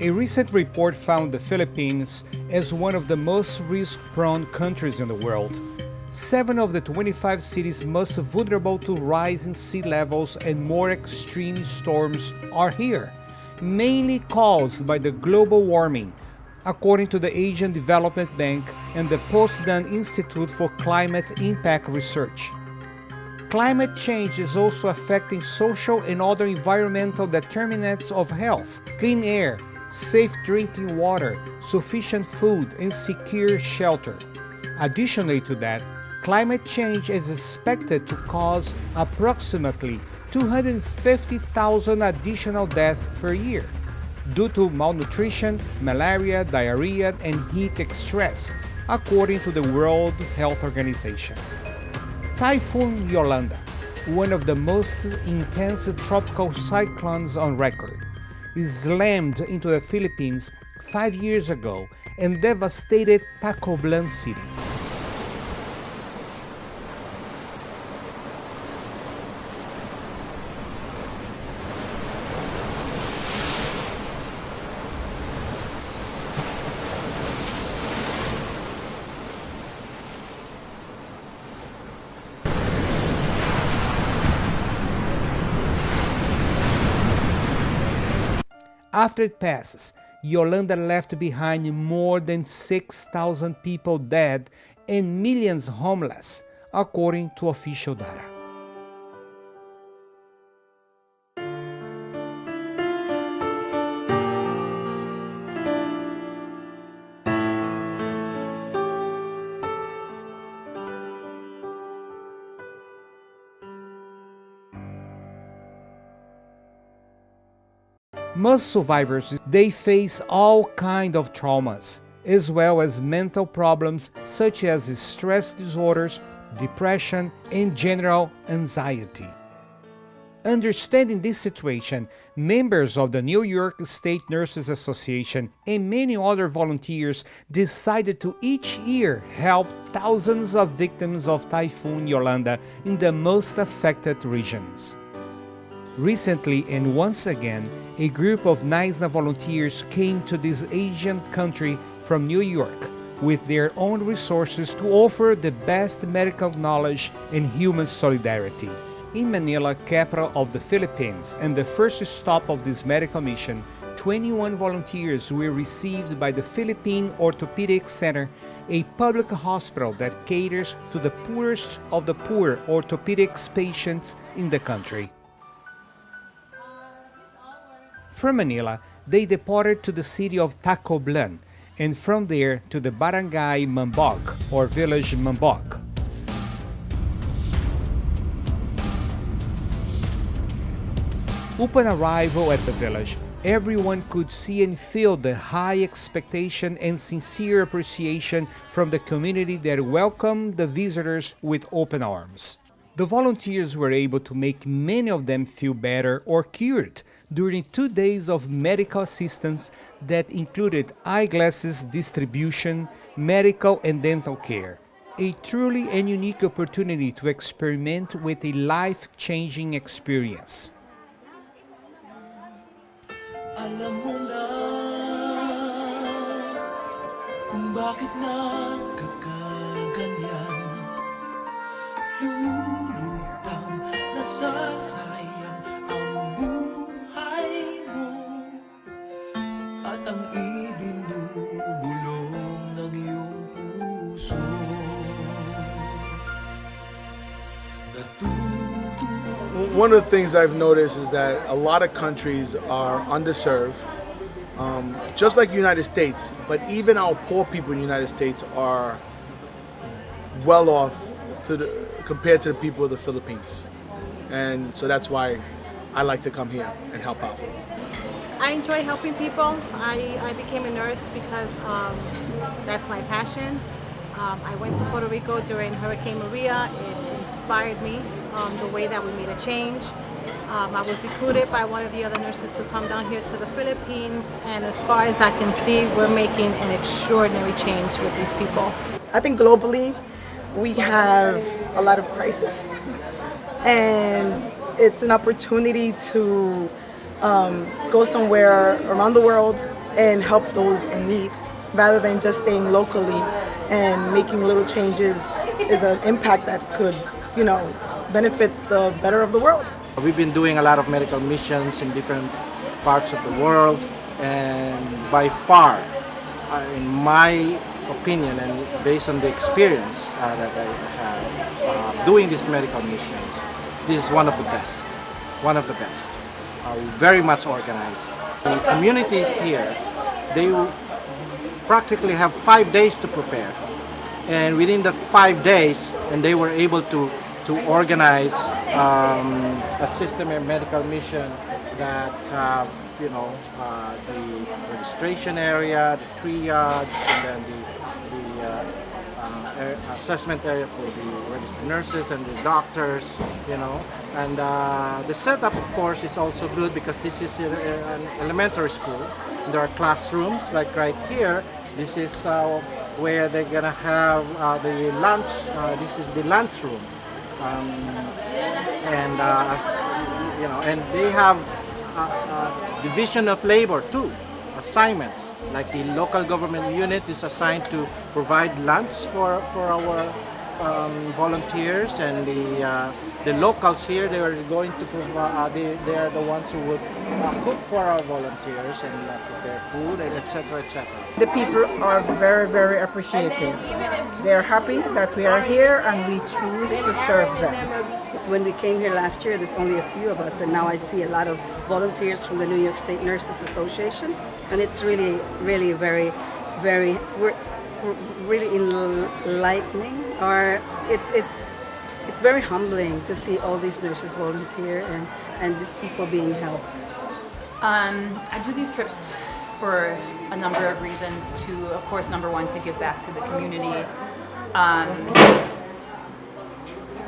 A recent report found the Philippines as one of the most risk-prone countries in the world. 7 of the 25 cities most vulnerable to rising sea levels and more extreme storms are here, mainly caused by the global warming, according to the Asian Development Bank and the Potsdam Institute for Climate Impact Research. Climate change is also affecting social and other environmental determinants of health, clean air, safe drinking water, sufficient food, and secure shelter. Additionally to that, climate change is expected to cause approximately 250,000 additional deaths per year due to malnutrition, malaria, diarrhea, and heat stress, according to the World Health Organization. Typhoon Yolanda, one of the most intense tropical cyclones on record, slammed into the Philippines 5 years ago and devastated Tacoblan City. After it passes, Yolanda left behind more than 6,000 people dead and millions homeless, according to official data. Most survivors, they face all kinds of traumas, as well as mental problems such as stress disorders, depression, and general anxiety. Understanding this situation, members of the New York State Nurses Association and many other volunteers decided to each year help thousands of victims of Typhoon Yolanda in the most affected regions. Recently and once again, a group of NYSNA volunteers came to this Asian country from New York with their own resources to offer the best medical knowledge and human solidarity. In Manila, capital of the Philippines, and the first stop of this medical mission, 21 volunteers were received by the Philippine Orthopedic Center, a public hospital that caters to the poorest of the poor orthopedics patients in the country. From Manila, they departed to the city of Tacoblan, and from there to the barangay Mambog, or village Mambog. Upon arrival at the village, everyone could see and feel the high expectation and sincere appreciation from the community that welcomed the visitors with open arms. The volunteers were able to make many of them feel better or cured during 2 days of medical assistance that included eyeglasses distribution, medical and dental care. A truly and unique opportunity to experiment with a life-changing experience. Alam mo na kung bakit nagkakaganyan, lumulutang nasasayang ang buhay mo at ang ibinubulong ng iyong puso. One of the things I've noticed is that a lot of countries are underserved, just like the United States, but even our poor people in the United States are well off compared to the people of the Philippines. And so that's why I like to come here and help out. I enjoy helping people. I became a nurse because that's my passion. I went to Puerto Rico during Hurricane Maria. It inspired me the way that we made a change. I was recruited by one of the other nurses to come down here to the Philippines, and as far as I can see, we're making an extraordinary change with these people. I think globally we have a lot of crisis, and it's an opportunity to go somewhere around the world and help those in need, rather than just staying locally and making little changes is an impact that could, benefit the better of the world. We've been doing a lot of medical missions in different parts of the world, and by far, in my opinion and based on the experience that I have doing these medical missions, this is one of the best. One of the best. Very much organized. The communities here, they practically have 5 days to prepare. And within that 5 days, and they were able to organize a systematic medical mission that have, the registration area, the triage, and then the assessment area for the registered nurses and the doctors, And the setup, of course, is also good because this is an elementary school. There are classrooms, like right here. This is where they're gonna have the lunch. This is the lunchroom, and they have division of labor too, assignments. Like the local government unit is assigned to provide lunch for our volunteers, and the locals here, they are going to provide. They are the ones who would cook for our volunteers and prepare food, and etc. etc. The people are very, very appreciative. They are happy that we are here and we choose to serve them. When we came here last year, there's only a few of us, and now I see a lot of volunteers from the New York State Nurses Association, and it's really, really very, very, we're really enlightening. Or it's very humbling to see all these nurses volunteer and these people being helped. I do these trips for a number of reasons. To, of course, number one, to give back to the community.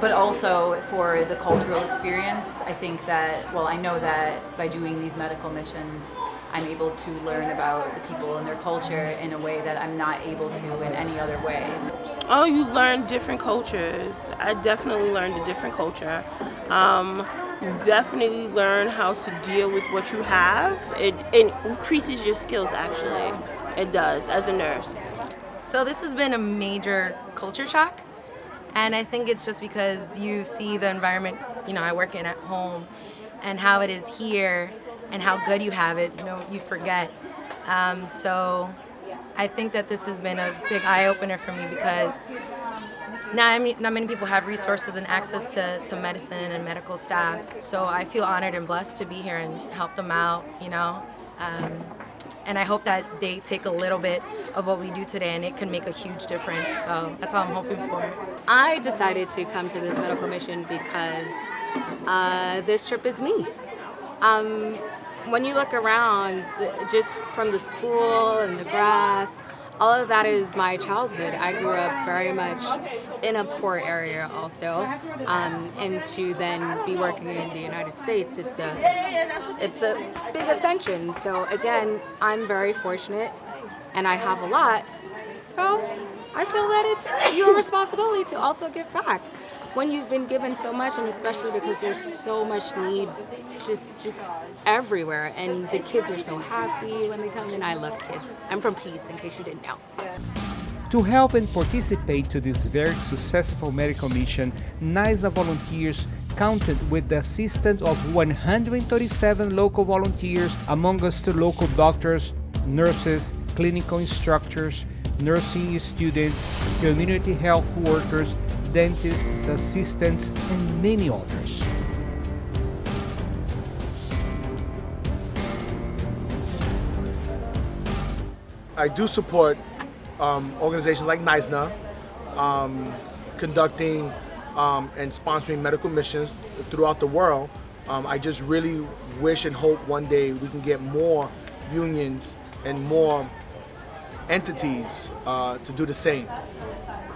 But also for the cultural experience. I think that, I know that by doing these medical missions, I'm able to learn about the people and their culture in a way that I'm not able to in any other way. Oh, you learn different cultures. I definitely learned a different culture. You definitely learn how to deal with what you have. It increases your skills, actually. It does, as a nurse. So this has been a major culture shock. And I think it's just because you see the environment, I work in at home, and how it is here and how good you have it, you forget. So I think that this has been a big eye-opener for me because not many people have resources and access to medicine and medical staff. So I feel honored and blessed to be here and help them out, And I hope that they take a little bit of what we do today and it can make a huge difference. So that's all I'm hoping for. I decided to come to this medical mission because this trip is me. When you look around, just from the school and the grass, all of that is my childhood. I grew up very much in a poor area also, and to then be working in the United States, it's a big ascension. So again, I'm very fortunate, and I have a lot. So I feel that it's your responsibility to also give back when you've been given so much, and especially because there's so much need just everywhere, and the kids are so happy when they come in. I love kids. I'm from Peds, in case you didn't know. To help and participate to this very successful medical mission, NYSNA volunteers counted with the assistance of 137 local volunteers, among us the local doctors, nurses, clinical instructors, nursing students, community health workers, dentists, assistants, and many others. I do support organizations like NYSNA conducting and sponsoring medical missions throughout the world. I just really wish and hope one day we can get more unions and more entities to do the same.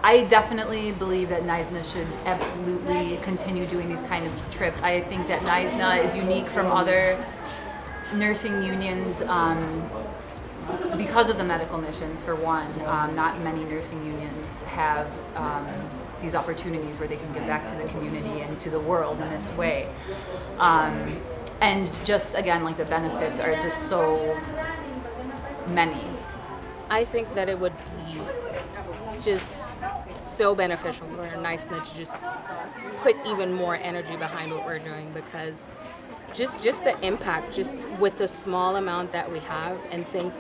I definitely believe that NYSNA should absolutely continue doing these kind of trips. I think that NYSNA is unique from other nursing unions because of the medical missions, for one. Not many nursing unions have these opportunities where they can give back to the community and to the world in this way. And just, again, like the benefits are just so many. I think that it would be just so beneficial for NYSNA to just put even more energy behind what we're doing, because just the impact, just with the small amount that we have, and thank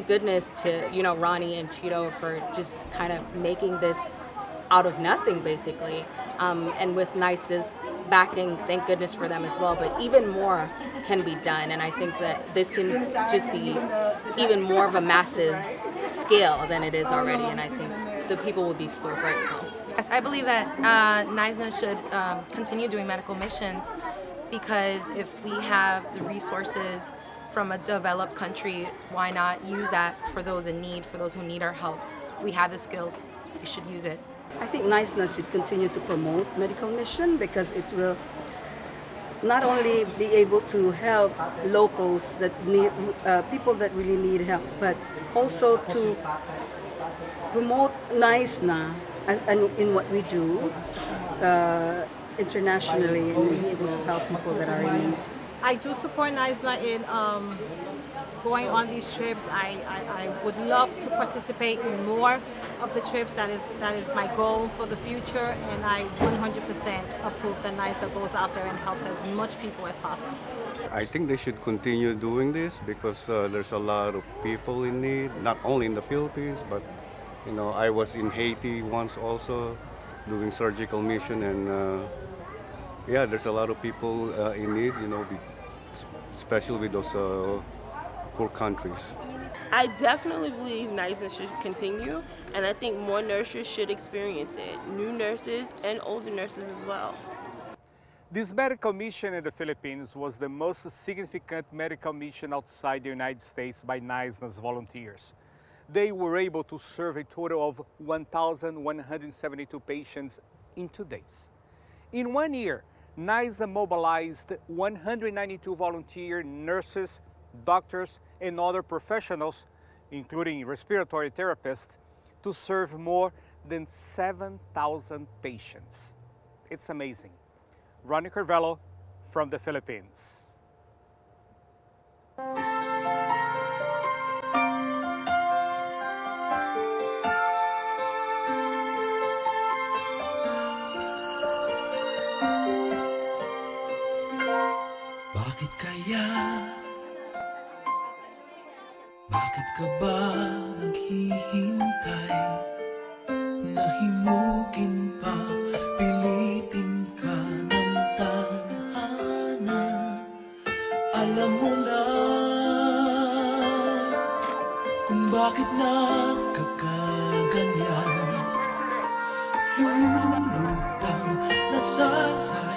goodness to, you know, Ronnie and Cheeto for just kind of making this out of nothing, basically. And with NYS's backing, thank goodness for them as well, but even more can be done, and I think that this can just be even more of a massive scale than it is already, and I think the people will be so grateful. Yes, I believe that NYSNA should continue doing medical missions, because if we have the resources from a developed country, why not use that for those in need, for those who need our help? If we have the skills, we should use it. I think NYSNA should continue to promote medical mission, because it will not only be able to help locals that need, people that really need help, but also to promote NYSNA in what we do internationally, and be able to help people that are in need. I do support NYSNA in going on these trips. I would love to participate in more of the trips. That is my goal for the future, and I 100% approve that NYSNA goes out there and helps as much people as possible. I think they should continue doing this, because there's a lot of people in need, not only in the Philippines, but you know, I was in Haiti once also doing surgical mission, and yeah, there's a lot of people in need, you know, especially with those poor countries. I definitely believe NYSNA should continue, and I think more nurses should experience it, new nurses and older nurses as well. This medical mission in the Philippines was the most significant medical mission outside the United States by NYSNA's volunteers. They were able to serve a total of 1,172 patients in 2 days. In 1 year, NYSNA mobilized 192 volunteer nurses, doctors, and other professionals, including respiratory therapists, to serve more than 7,000 patients. It's amazing. Ronnie Carvello from the Philippines. Bakit kaya? Bakit ka ba naghihintay? Nahimukin pa, pilitin ka ng tadhana. Alam mo na kung bakit nakakaganyan. Lumulutang nasasayang